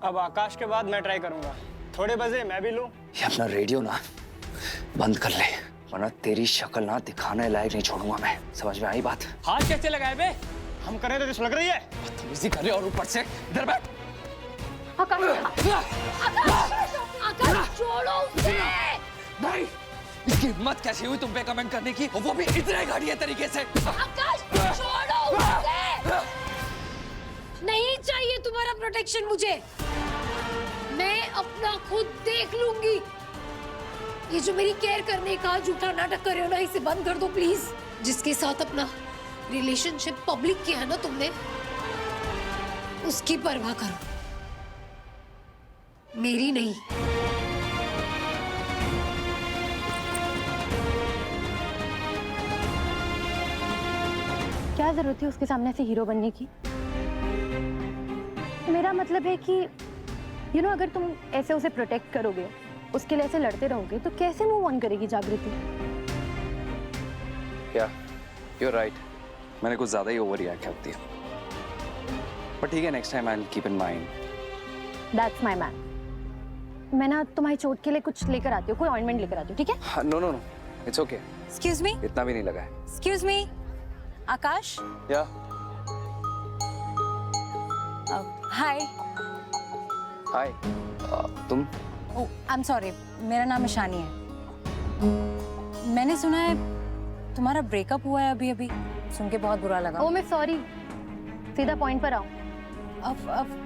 अब आकाश के बाद मैं ट्राई करूंगा। थोड़े बजे मैं भी लूं। ये अपना रेडियो ना बंद कर ले, वरना तेरी शक्ल ना दिखाने लायक नहीं छोड़ूंगा मैं। समझ में आई बात? हाथ कैसे लगाए बे? हम करें तो लग रही है। बदतमीजी कर रहे और ऊपर से इधर बैठ। आकाश, आकाश छोड़ो उसे। नहीं, इसकी हिम्मत कैसी हुई तुम पे कमेंट करने की, और वो भी इतने घटिया तरीके से। आकाश छोड़ो उसे। नहीं चाहिए तुम्हारा प्रोटेक्शन मुझे। मैं अपना खुद देख लूंगी। ये जो मेरी केयर करने का झूठा नाटक कर रहे हो ना, इसे बंद कर दो प्लीज। जिसके साथ अपना रिलेशनशिप पब्लिक किया है ना तुमने, उसकी परवाह करो, मेरी नहीं। क्या जरूरत थी उसके सामने से हीरो बनने की? मेरा मतलब है कि अगर तुम ऐसे उसे प्रोटेक्ट करोगे, उसके लिए ऐसे लड़ते रहोगे, तो कैसे मूव ऑन करेगी जागृति? यू आर राइट, मैंने कुछ ज्यादा ही ओवर रिएक्ट कर दिया। पर ठीक है, next time I will keep in mind. That's my man. मैं ना तुम्हारी चोट के लिए कुछ लेकर आती हूँ, कोई ऑइंटमेंट लेकर आती हूँ, ठीक है? No no no, it's okay. Excuse me, इतना भी नहीं लगा है। Excuse me, Akash. या हाय। हाय, तुम? ओह, आई एम सॉरी, मेरा नाम ईशानी है। मैंने सुना है तुम्हारा ब्रेकअप हुआ है अभी अभी, सुन के बहुत बुरा लगा। ओह मैं सॉरी, सीधा पॉइंट पर आओ।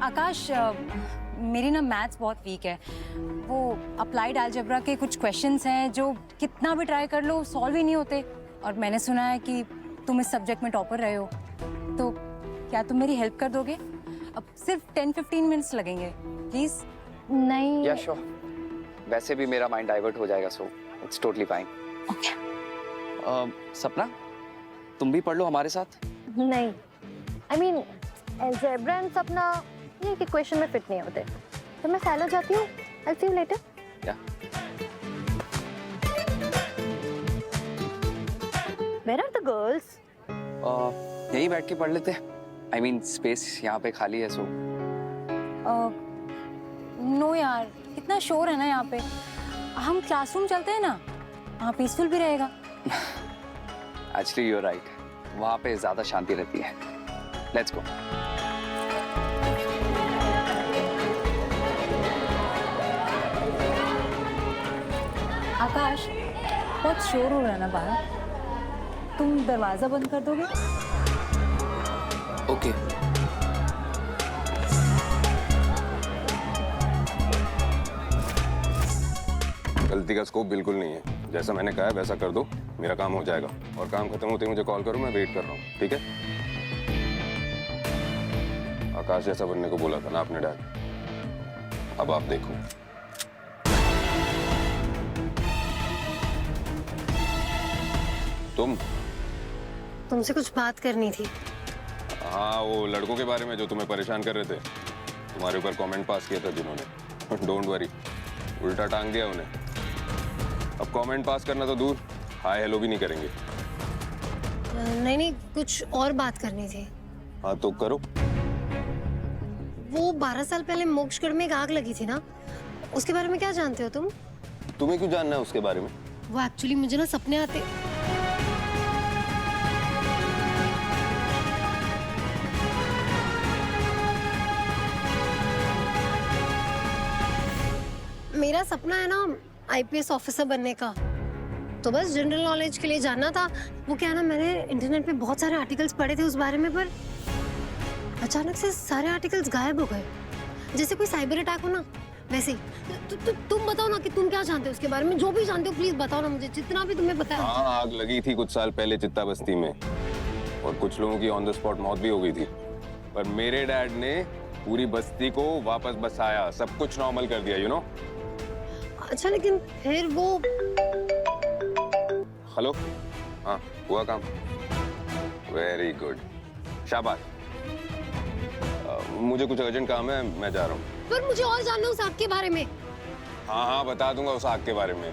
आकाश, मेरी ना मैथ्स बहुत वीक है। वो अप्लाइड अलजेब्रा के कुछ क्वेश्चंस हैं जो कितना भी ट्राई कर लो सॉल्व ही नहीं होते, और मैंने सुना है कि तुम इस सब्जेक्ट में टॉपर रहे हो, तो क्या तुम मेरी हेल्प कर दोगे? अब सिर्फ 10-15 मिनट्स लगेंगे, प्लीज। नहीं। या श्योर, वैसे भी मेरा माइंड डाइवर्ट हो जाएगा, so it's totally fine. Okay. सपना, तुम भी पढ़ लो हमारे साथ। नहीं, आई मीन अलजेब्रा एंड सपना ये कि क्वेश्चन में फिट नहीं होते। तो मैं सैलो जाती हूँ, आई सी यू लेटर। या वेयर आर द गर्ल्स? यही बैठ के पढ़ लेते। आई मीन स्पेस यहाँ पे खाली है, सो। नो यार, इतना शोर है ना यहाँ पे। हम क्लासरूम चलते हैं ना, वहाँ पीसफुल भी रहेगा। एक्चुअली यू आर राइट, वहाँ पे ज्यादा शांति रहती है। Let's go. आकाश, बहुत शोर हो रहा है ना बाहर, तुम दरवाजा बंद कर दोगे? ओके। गलती का स्कोप बिल्कुल नहीं है। जैसा मैंने कहा है वैसा कर दो, मेरा काम हो जाएगा। और काम खत्म होते ही मुझे कॉल करो, मैं वेट कर रहा हूँ, ठीक है? आकाश जैसा बनने को बोला था ना आपने डैड, अब आप देखो। तुमसे कुछ बात करनी थी। हाँ, वो लड़कों के बारे में जो तुम्हें परेशान कर रहे थे, तुम्हारे ऊपर कमेंट पास किया था जिन्होंने। डोंट वरी, उल्टा टांग दिया उन्हें। अब कमेंट पास करना तो दूर, हाय हेलो भी नहीं करेंगे। नहीं, कुछ और बात करनी थी। हाँ तो करो। वो 12 साल पहले मोक्षगढ़ में एक आग लगी थी ना, उसके बारे में क्या जानते हो तुम? तुम्हें क्यों जानना है उसके बारे में? वो एक्चुअली मुझे ना सपने आते। मेरा सपना है ना आईपीएस ऑफिसर बनने का, तो बस जनरल नॉलेज के लिए जानना था। वो क्या है ना, मैंने इंटरनेट पे बहुत सारे आर्टिकल्स पढ़े थे उस बारे में, पर अचानक से सारे आर्टिकल्स गायब हो गए, जैसे कोई साइबर अटैक हो ना वैसे ही। तुम बताओ ना कि तुम क्या जानते हो उसके बारे में, जो भी जानते हो प्लीज बताओ ना मुझे, जितना भी तुम्हें पता है। हाँ, आग लगी थी कुछ साल पहले चित्ता बस्ती में, और कुछ लोगों की ऑन द स्पॉट मौत भी हो गई थी, पर मेरे डैड ने पूरी बस्ती को वापस बसाया, सब कुछ नॉर्मल कर दिया, यू नो। अच्छा, लेकिन फिर वो। हेलो, हाँ हुआ काम। वेरी गुड, शाबाश। मुझे कुछ अर्जेंट काम है, मैं जा रहा हूँ। पर मुझे और जानना है उस आग के बारे में। हाँ हाँ बता दूंगा उस आग के बारे में।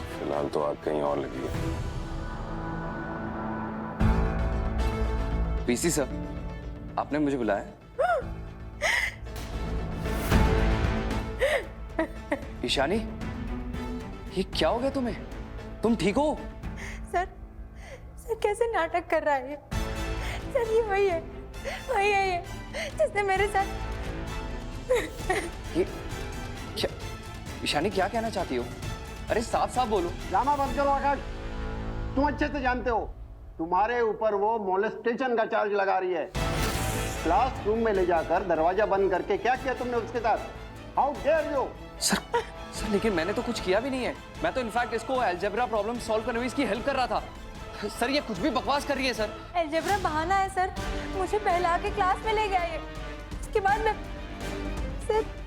फिलहाल तो आग कहीं और लगी है। पीसी सर, आपने मुझे बुलाया? ईशानी, ये क्या हो गया तुम्हें? तुम ठीक हो? सर कैसे नाटक कर रहा है ये? सर ये वही है ये जिसने मेरे साथ। ये क्या? ईशानी क्या कहना चाहती हो? अरे साफ साफ बोलो। ड्रामा बंद करो आकाश। तुम अच्छे से जानते हो तुम्हारे ऊपर वो मोलेस्टेशन का चार्ज लगा रही है। क्लासरूम में ले जाकर दरवाजा बंद करके क्या किया तुमने उसके साथ? How dare you! सर लेकिन मैंने तो कुछ किया भी नहीं है। मैं तो इनफैक्ट इसको अलजेब्रा प्रॉब्लम सॉल्व करने में इसकी हेल्प कर रहा था। सर ये कुछ भी बकवास कर रही है सर। अलजेब्रा बहाना है सर, मुझे बहला के क्लास में ले गया ये। उसके बाद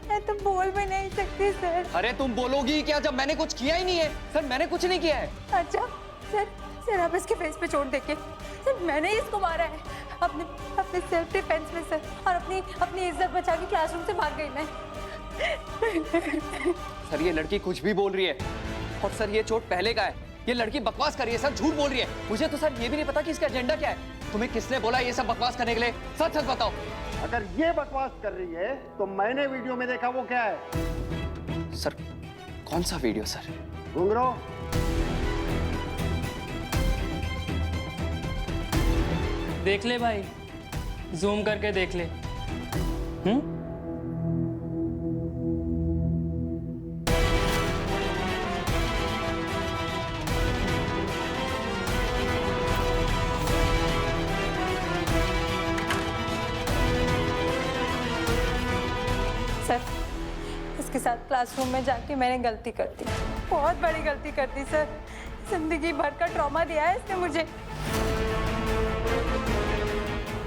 मैं तो बोल भी नहीं सकती सर। अरे तुम बोलोगी क्या जब मैंने कुछ किया ही नहीं है? सर मैंने कुछ नहीं किया है। अच्छा सर आप इसके फेस पे चोट देखिए। सर मैंने ही इसको मारा है अपने सेल्फ डिफेंस में सर, और अपनी इज्जत बचा के क्लासरूम से भाग गई मैं। सर ये लड़की कुछ भी बोल रही है, और सर ये चोट पहले का है। ये लड़की बकवास कर रही है सर, झूठ बोल रही है। मुझे तो सर ये भी नहीं पता कि इसका एजेंडा क्या है। तुम्हें किसने बोला ये सब बकवास करने के लिए? सच बताओ। अगर ये बकवास कर रही है तो मैंने वीडियो में देखा वो क्या है। सर कौन सा वीडियो सर? घुंघरू देख ले भाई, जूम करके देख ले। सर इसके साथ क्लासरूम में जाके मैंने गलती कर दी, बहुत बड़ी गलती कर दी सर। जिंदगी भर का ट्रॉमा दिया है इसने मुझे।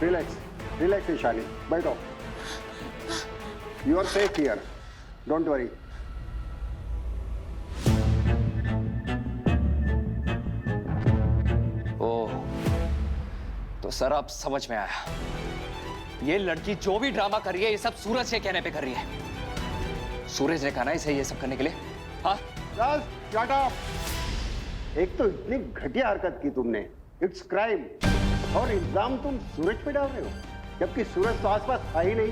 रिलैक्स ईशानी, बैठो। You are safe here, don't worry. Oh, तो सर अब समझ में आया। ये लड़की जो भी ड्रामा कर रही है ये सब सूरज के कहने पे कर रही है। सूरज ने कहा ना इसे ये सब करने के लिए। हाँ जस्ट शट अप। एक तो इतनी घटिया हरकत की तुमने, इट्स क्राइम। और इल्जाम तुम सूरज पे डाल रहे हो, जबकि सूरज तो आसपास था ही नहीं।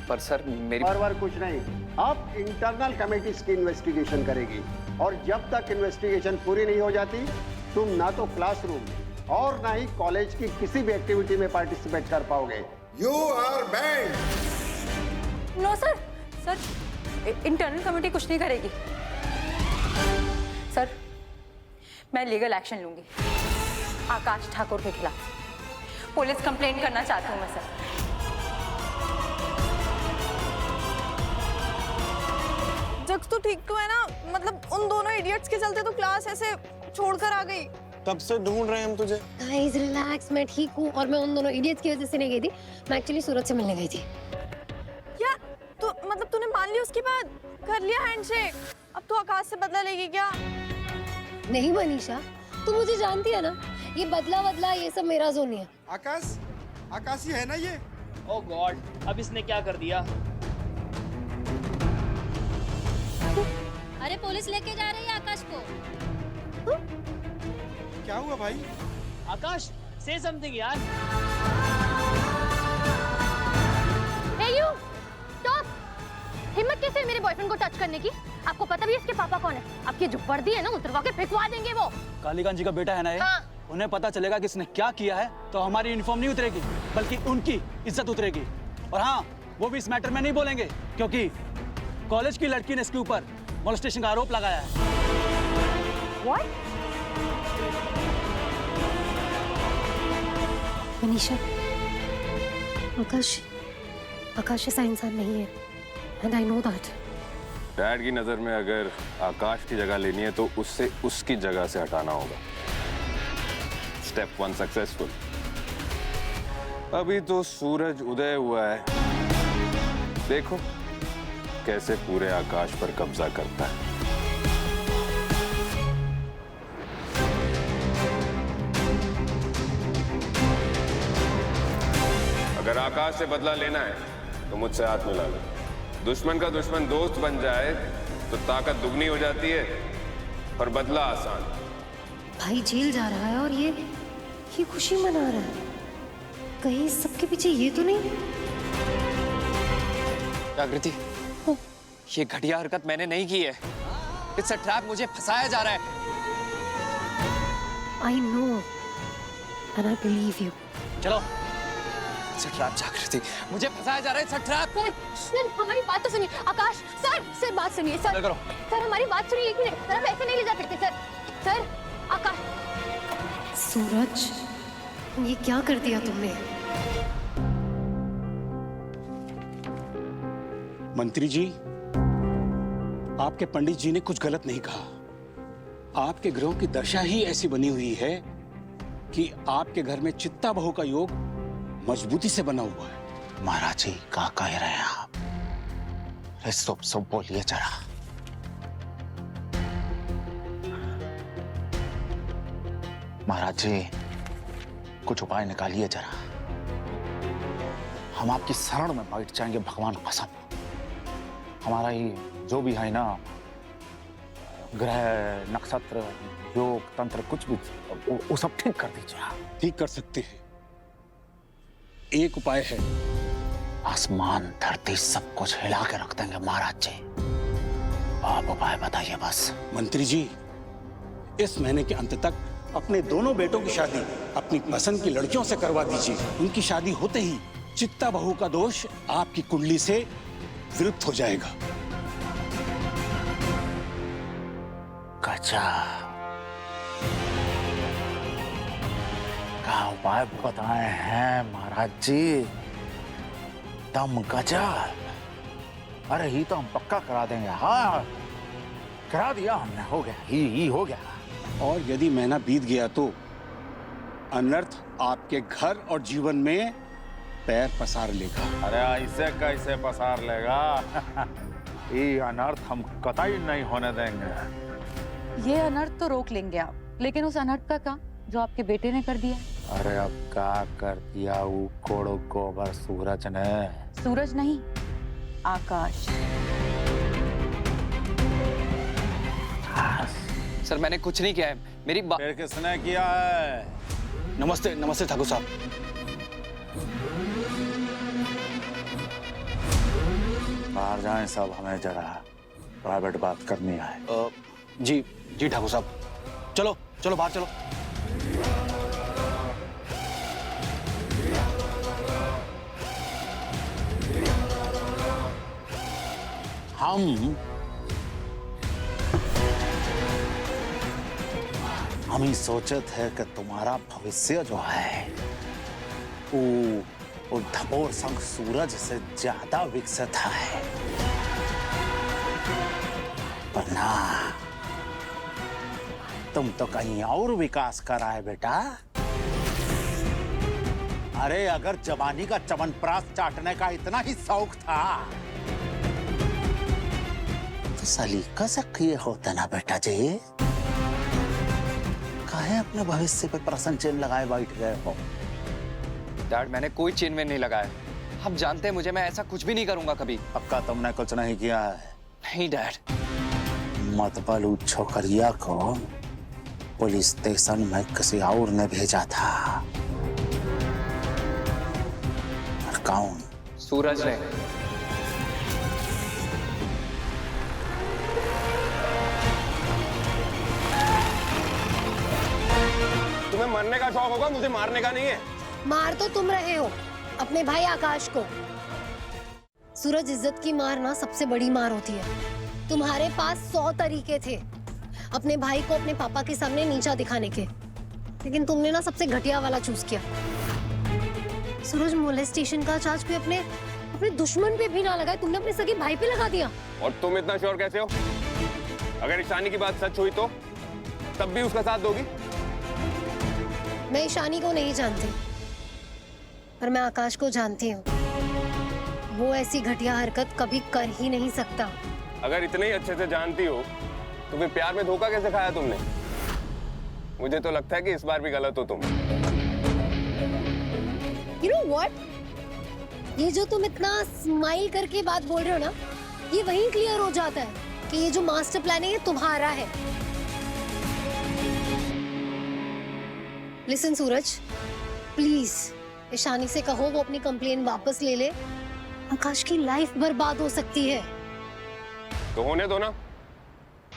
पर सर मेरी बार कुछ नहीं, अब इंटरनल कमेटीज की इन्वेस्टिगेशन करेगी, और जब तक इन्वेस्टिगेशन पूरी नहीं हो जाती तुम ना तो क्लासरूम और ना ही कॉलेज की किसी भी एक्टिविटी में पार्टिसिपेट कर पाओगे। You are banned. No sir internal committee कुछ नहीं करेगी सर। मैं लीगल एक्शन लूंगी आकाश ठाकुर के खिलाफ। पुलिस कंप्लेंट करना चाहती हूँ मैं सर। जग तो ठीक तो है ना? मतलब उन दोनों इडियट्स के चलते तो क्लास ऐसे छोड़कर आ गई। तब से ढूंढ रहे हैं हम तुझे। गाइस रिलैक्स, मैं ठीक हूँ। और मैं उन दोनों इडियट्स की वजह से नहीं गई थी, मैं एक्चुअली सूरज से मिलने गई थी। क्या तो मतलब तूने मान ली उसके बाद? कर लिया हैंडशेक? अब तो आकाश से बदला लेगी क्या? नहीं मनीषा, तू मुझे जानती है ना, ये बदला ये सब मेरा जोन नहीं है। आकाश ही है ना ये? ओह गॉड, अब इसने क्या कर दिया? अरे पुलिस लेके जा रही है आकाश को। क्या हुआ भाई? आकाश, से समथिंग यार। Hey you! Stop! हिम्मत कैसे है मेरे बॉयफ्रेंड को टच करने की? आपको पता भी है इसके पापा कौन है? आपकी जो वर्दी है ना उतरवा के फेंकवा देंगे वो। कालीकांत जी का बेटा है ना ये? हाँ। उन्हें पता चलेगा कि इसने क्या किया है तो हमारी यूनिफॉर्म नहीं उतरेगी, बल्कि उनकी इज्जत उतरेगी। और हाँ, वो भी इस मैटर में नहीं बोलेंगे क्योंकि कॉलेज की लड़की ने इसके ऊपर मोलेस्टेशन का आरोप लगाया है। What? मनीषा, आकाश ऐसा इंसान नहीं है, and I know that. Dad की नजर में अगर आकाश की जगह लेनी है तो उससे उसकी जगह से हटाना होगा। Step 1 successful. अभी तो सूरज उदय हुआ है, देखो कैसे पूरे आकाश पर कब्जा करता है। अगर आकाश से बदला लेना है तो मुझसे हाथ मिला लो। दुश्मन का दुश्मन दोस्त बन जाए तो ताकत दुगनी हो जाती है और बदला आसान। भाई जेल जा रहा है और ये खुशी मना रहा है। कहीं सबके पीछे ये तो नहीं? जागृति, ये घटिया हरकत मैंने नहीं की है। इट्स अ ट्रैप, मुझे फंसाया जा रहा है। I know and I believe you. चलो। इट्स अ ट्रैप जागृति, मुझे फंसाया जा रहा है। It's a trap. सर हमारी बात तो सुनिए। आकाश सर बात सुनिए सर। करो। सर हमारी बात सुनिए एक मिनट। सर हम ऐसे नहीं ले जा सकते सर। आकाश। सूरज, ये क्या कर दिया तुमने? मंत्री जी, आपके पंडित जी ने कुछ गलत नहीं कहा। आपके ग्रहों की दशा ही ऐसी बनी हुई है कि आपके घर में चित्ता बहू का योग मजबूती से बना हुआ है। महाराज जी क्या कह रहे हैं आप? अरे सब बोलिए जरा। महाराज जी कुछ उपाय निकालिए जरा। हम आपकी शरण में बैठ जाएंगे, भगवान कसम। हमारा ये जो भी है ना, ग्रह नक्षत्र योग तंत्र कुछ भी, वो सब ठीक कर दीजिए आप। ठीक कर सकते हैं। एक उपाय है। आसमान धरती सब कुछ हिला के रख देंगे महाराज जी। आप उपाय बताइए बस। मंत्री जी, इस महीने के अंत तक अपने दोनों बेटों की शादी अपनी पसंद की लड़कियों से करवा दीजिए। उनकी शादी होते ही चित्ता बहू का दोष आपकी कुंडली से विलुप्त हो जाएगा। अच्छा, क्या उपाय बताए हैं महाराज जी? दम गजब। अरे ही तो हम पक्का करा देंगे। हाँ करा दिया हमने, हो गया ही हो गया। और यदि महीना बीत गया तो अनर्थ आपके घर और जीवन में पैर पसार लेगा। अरे ऐसे कैसे पसार लेगा? ये अनर्थ हम कतई नहीं होने देंगे। ये अनर्थ तो रोक लेंगे आप, लेकिन उस अनर्थ का काम जो आपके बेटे ने कर दिया। अरे अब क्या कर दिया वो कोड़ो गोबर सूरज ने? सूरज नहीं, आकाश। सर मैंने कुछ नहीं किया है। मेरी फिर किसने किया है? नमस्ते नमस्ते ठाकुर साहब। बाहर जाएं सब, हमें जरा प्राइवेट बात करनी है। जी जी ठाकुर साहब, चलो चलो बाहर चलो। हम ही सोचे थे कि तुम्हारा भविष्य जो है वो धबोर संग सूरज से ज्यादा विकसित है, पर ना, तुम तो कहीं और विकास कराए बेटा। अरे अगर जवानी का च्यवनप्राश चाटने का इतना ही शौक था तो सलीका से किए होते ना बेटा जी। काहे अपने भविष्य पे प्रश्न चिन्ह लगाए बैठ गए हो? डैड मैंने कोई चेन में नहीं लगाया। हम जानते हैं मुझे, मैं ऐसा कुछ भी नहीं करूंगा कभी। पक्का तुमने कुछ नहीं किया है? नहीं डैड। मतबल छोकरिया को पुलिस स्टेशन में किसी और ने भेजा था। और कौन? सूरज ने। तुम्हें मरने का शौक होगा, मुझे मारने का नहीं है। मार तो तुम रहे हो अपने भाई आकाश को। सूरज, इज्जत की मार ना सबसे बड़ी मार होती है। तुम्हारे पास 100 तरीके थे अपने भाई को अपने पापा के सामने नीचा दिखाने के, लेकिन तुमने ना सबसे घटिया वाला चूज किया। सूरज, मोलेस्टेशन का चार्ज कोई अपने दुश्मन पे भी ना लगाए, तुमने अपने सगे भाई पे लगा दिया। और तुम इतना श्योर कैसे हो? अगर ईशानी की बात सच हुई तो तब भी उसका साथ दोगी? मैं ईशानी को नहीं जानती, पर मैं आकाश को जानती हूँ। वो ऐसी घटिया हरकत कभी कर ही नहीं सकता। अगर इतने ही अच्छे से जानती हो तो फिर प्यार में धोखा कैसे खाया तुमने? मुझे तो लगता है कि इस बार भी गलत हो तुम। You know what? ये जो तुम इतना स्माइल करके बात बोल रहे हो ना, ये वहीं क्लियर हो जाता है कि ये जो मास्टर प्लान है ये तुम्हारा है। लिसन सूरज, प्लीज ईशानी से कहो वो अपनी कंप्लेन वापस ले ले। आकाश की लाइफ बर्बाद हो सकती है। तो होने दो ना,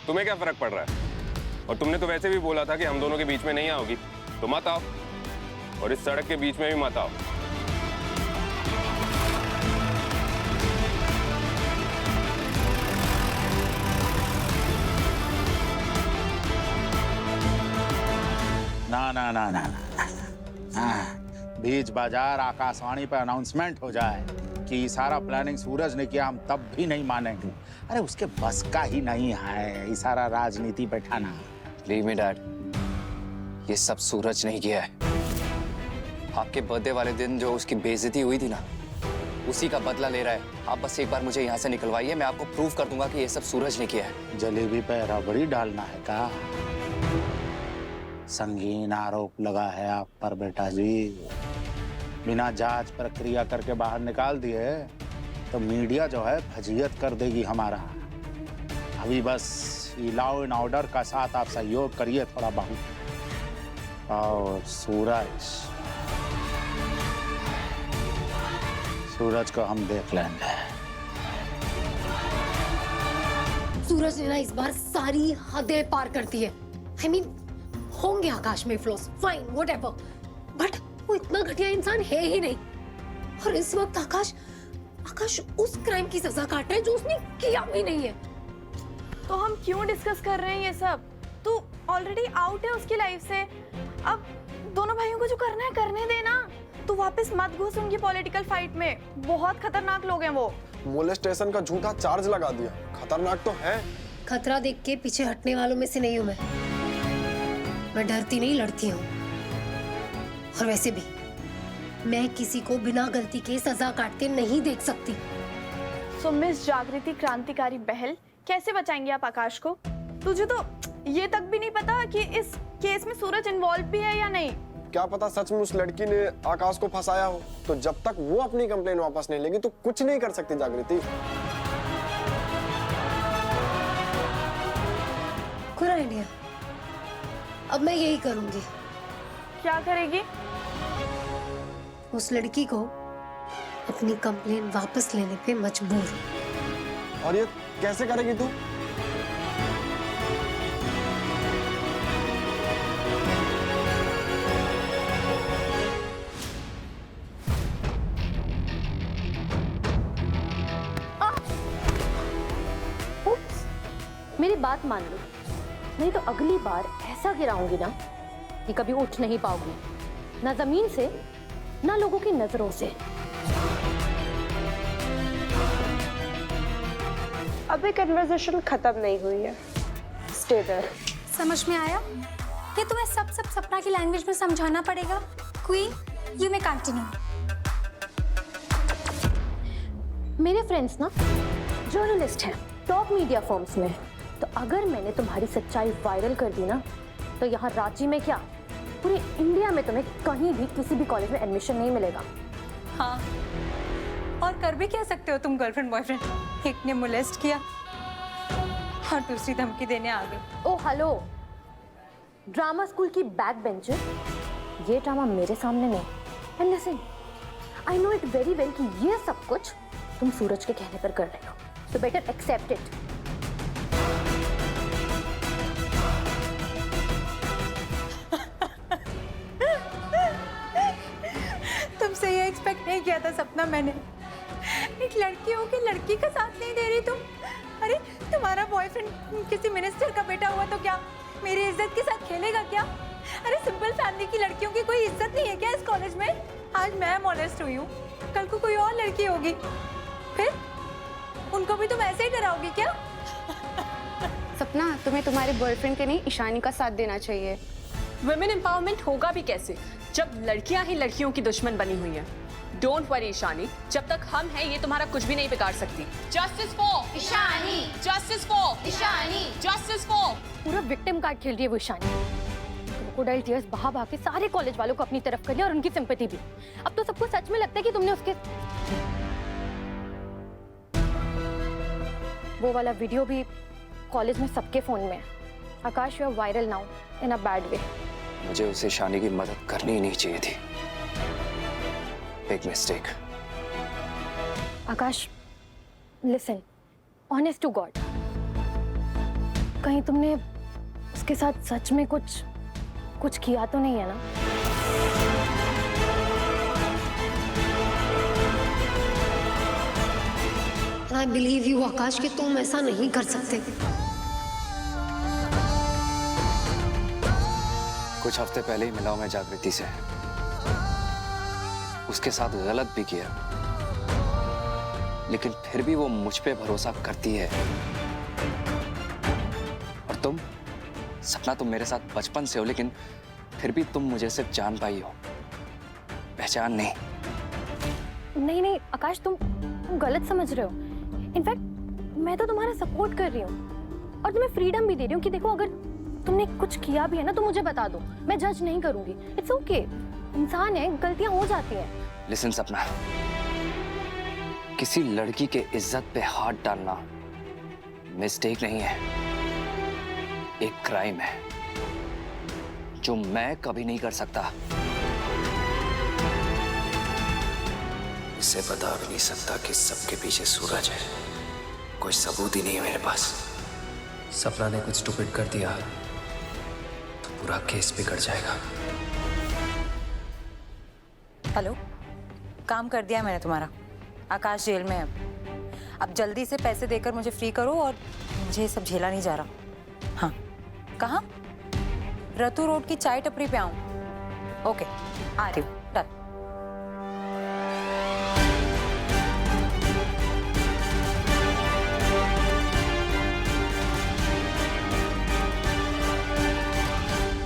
तुम्हें क्या फर्क पड़ रहा है? और तुमने तो वैसे भी बोला था कि हम दोनों के बीच में नहीं आओगी, तो मत आओ, और इस सड़क के बीच में भी मत आओ। ना ना ना ना बीच बाजार आकाशवाणी पर अनाउंसमेंट हो जाए कि सारा प्लानिंग सूरज ने किया, हम तब भी नहीं मानेंगे। अरे उसके बस का ही नहीं है ये सारा राजनीति बैठाना। लीव मी डैड, ये सब सूरज नहीं किया है। आपके बर्थडे वाले दिन जो उसकी बेइज्जती हुई थी ना, उसी का बदला ले रहा है। आप बस एक बार मुझे यहाँ से निकलवाइए, मैं आपको प्रूव कर दूंगा कि ये सब सूरज ने किया है। जलेबी पे रबड़ी डालना है का? संगीन आरोप लगा है आप पर बेटा जी। बिना जांच प्रक्रिया करके बाहर निकाल दिए तो मीडिया जो है फजीयत कर देगी हमारा। अभी बस लॉ एंड ऑर्डर का साथ आप सहयोग करिए थोड़ा बहुत। और सूरज को हम देख लेंगे। सूरज ने ना इस बार सारी हदें पार कर दी है। I mean, होंगे आकाश में फ्लॉस, फाइन व्हाटएवर, बट वो इतना घटिया इंसान है ही नहीं। और इस वक्त आकाश उस क्राइम की सजा काट रहा है जो उसने किया भी नहीं है। तो हम क्यों डिस्कस कर रहे हैं ये सब? तू ऑलरेडी आउट है उसकी लाइफ से। अब दोनों भाइयों को जो करना है करने देना। तू वापस मत घुस उनकी पॉलिटिकल फाइट में, बहुत खतरनाक लोग हैं वो। मोलेस्टेशन का झूठा चार्ज लगा दिया, खतरनाक तो है। खतरा देख के पीछे हटने वालों में से नहीं हूं मैं डरती नहीं, लड़ती हूँ। और वैसे भी मैं किसी को बिना गलती के सजा काटते नहीं देख सकती। सो मिस जागृति क्रांतिकारी बहल, कैसे बचाएंगे आप आकाश को? तुझे तो ये तक भी नहीं पता कि इस केस में सूरज इन्वॉल्व भी है या नहीं। क्या पता सच में उस लड़की ने आकाश को फंसाया हो। तो जब तक वो अपनी कंप्लेन वापस नहीं लेगी तो कुछ नहीं कर सकती जागृति। गुड आइडिया, अब मैं यही करूंगी। क्या करेगी? उस लड़की को अपनी कंप्लेन वापस लेने पे मजबूर। और ये कैसे करेगी तू? मेरी बात मान लो, नहीं तो अगली बार ऐसा गिराऊंगी ना कि कभी उठ नहीं पाओगी, ना जमीन से ना लोगों की नजरों से। अभी कन्वर्सेशन खत्म नहीं हुई है। Stay there. समझ में आया कि तुम्हें सब सपना की लैंग्वेज में समझाना पड़ेगा? Queen, you may continue. मेरे फ्रेंड्स ना जर्नलिस्ट हैं टॉप मीडिया फर्म्स में, तो अगर मैंने तुम्हारी सच्चाई वायरल कर दी ना, तो यहाँ रांची में क्या पूरे इंडिया में तुम्हें कहीं भी किसी भी कॉलेज में एडमिशन नहीं मिलेगा। हाँ, और कर भी क्या सकते हो तुम गर्लफ्रेंड बॉयफ्रेंड। एक ने मोलेस्ट किया और दूसरी धमकी देने आ गई। ओ हेलो, ड्रामा स्कूल की बैक बेंचर, ये ड्रामा मेरे सामने नहीं। And listen, I know it very well कि ये सब कुछ तुम सूरज के कहने पर कर रहे हो, so better accept it. तुमसे ये एक्सपेक्ट नहीं किया था सपना मैंने। एक लड़की हो के लड़की का साथ नहीं दे रही तुम। अरे तुम्हारा बॉयफ्रेंड किसी मिनिस्टर का बेटा हुआ तो क्या मेरी इज्जत के साथ खेलेगा क्या? अरे सिंपल फैमिली की लड़कियों की कोई इज्जत नहीं है क्या इस कॉलेज में? आज मैं मॉलेस्ट हुई हूँ, कल को कोई और लड़की होगी, फिर उनको भी तुम ऐसे ही डराओगी क्या? सपना, तुम्हें तुम्हारे बॉयफ्रेंड के नहीं ईशानी का साथ देना चाहिए। वुमेन एम्पावरमेंट होगा भी कैसे जब लड़कियां ही लड़कियों की दुश्मन बनी हुई हैं। डोंट वरी ईशानी, जब तक हम हैं ये तुम्हारा कुछ भी नहीं बिगाड़ सकती। Justice for Ishani, justice for Ishani, justice for. पूरा विक्टिम कार्ड खेल रही है वो ईशानी। क्रोकोडाइल टीयर्स बहा बहा के सारे कॉलेज वालों को अपनी तरफ कर लिया और उनकी सिंपैथी भी। अब तो सबको सच में लगता है कि तुमने उसके वो वाला वीडियो भी कॉलेज में सबके फोन में है। Akash, you are viral now in a bad way. मुझे उसे ईशानी की मदद करनी ही नहीं चाहिए थी। Big mistake. Akash, listen, honest to god, कहीं तुमने उसके साथ सच में कुछ किया तो नहीं है ना? आई बिलीव यू आकाश कि तुम ऐसा नहीं कर सकते। कुछ हफ्ते पहले ही मिला हूं मैं जागृति से। उसके साथ गलत भी किया, लेकिन फिर भी वो मुझ पे भरोसा करती है। और तुम सपना, तुम मेरे साथ बचपन से हो, लेकिन फिर भी तुम मुझे सिर्फ जान पाई हो, पहचान नहीं। नहीं आकाश, तुम गलत समझ रहे हो। इनफैक्ट मैं तो तुम्हारा सपोर्ट कर रही हूँ और तुम्हें फ्रीडम भी दे रही हूँ कि देखो, अगर तुमने कुछ किया भी है ना तो मुझे बता दो, मैं जज नहीं करूंगी। इट्स ओके, इंसान है, गलतियां हो जाती हैं। लिसन सपना, किसी लड़की के इज्जत पे हाथ डालना मिस्टेक नहीं है, एक क्राइम है जो मैं कभी नहीं कर सकता। इसे बता भी नहीं सकता कि सबके पीछे सूरज है। कोई सबूत ही नहीं है मेरे पास। सपना ने कुछ स्टूपिड कर दिया तो पूरा केस बिगड़ जाएगा। हेलो, काम कर दिया मैंने तुम्हारा। आकाश जेल में है। अब जल्दी से पैसे देकर मुझे फ्री करो, और मुझे ये सब झेला नहीं जा रहा। हाँ, कहाँ? रतु रोड की चाय टपरी पे आऊँ? ओके, आ रही हूँ। डन।